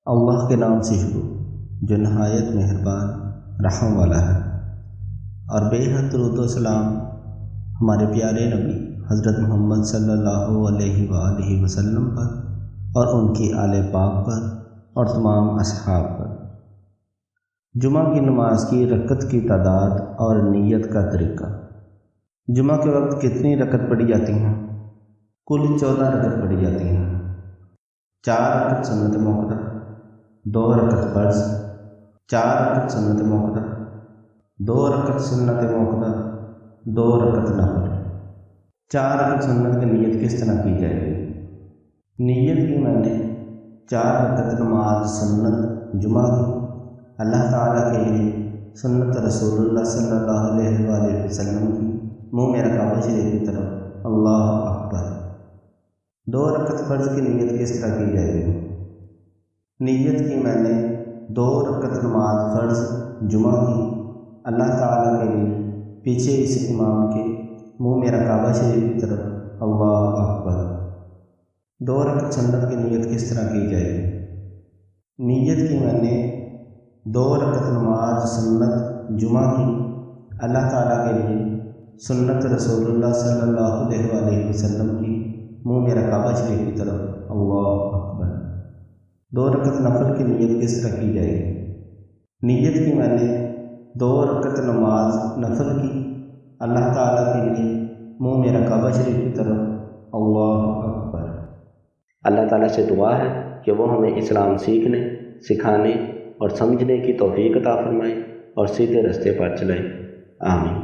اللہ کے نام سے شروع جو نہایت مہربان رحم والا ہے، اور بے حد درود و سلام ہمارے پیارے نبی حضرت محمد صلی اللہ علیہ وآلہ وسلم پر اور ان کی آل پاک پر اور تمام اصحاب پر۔ جمعہ کی نماز کی رکعت کی تعداد اور نیت کا طریقہ۔ جمعہ کے وقت کتنی رکعت پڑھی جاتی ہیں؟ کل 14 رکعت پڑھی جاتی ہیں۔ 4 رکعت سنت موقدہ، 2 رکعت فرض، 4 رکعت سنت موقدہ، 2 رکعت سنت موقدہ، 2 رکعت نفل۔ 4 رکعت سنت کی نیت کس طرح کی جائے گی؟ نیت کی میں نے 4 رکعت نماز سنت جمعہ کی اللہ تعالیٰ کے لیے، سنت رسول اللہ صلی اللہ علیہ وآلہ وسلم کی، منہ میرا کعبہ شریف کی طرف، اللہ اکبر۔ 2 رکعت فرض کی نیت کس طرح کی جائے گی؟ نیت کی میں نے 2 رکعت نماز فرض جمعہ کی اللہ تعالیٰ کے لیے، پیچھے اس امام کے، منہ میرا کعبہ شریف کی طرف، اللہ اکبر۔ 2 رکعت سنت کی نیت کس طرح کی جائے گی؟ نیت کی میں نے 2 رکعت نماز سنت جمعہ کی اللہ تعالیٰ کے لیے، سنت رسول اللہ صلی اللہ علیہ وآلہ وسلم کی، منہ میرا کعبہ شریف کی طرف، اللہ اکبر۔ 2 رکعت نفل کی نیت کس طرح کی جائے گی؟ نیت کی میں نے 2 رکعت نماز نفل کی اللہ تعالیٰ کے لیے، منہ میرا کعبہ شریف کی طرف، اللہ اکبر۔ اللہ تعالیٰ سے دعا ہے کہ وہ ہمیں اسلام سیکھنے، سکھانے اور سمجھنے کی توفیق عطا فرمائے اور سیدھے راستے پر چلائے، آمین۔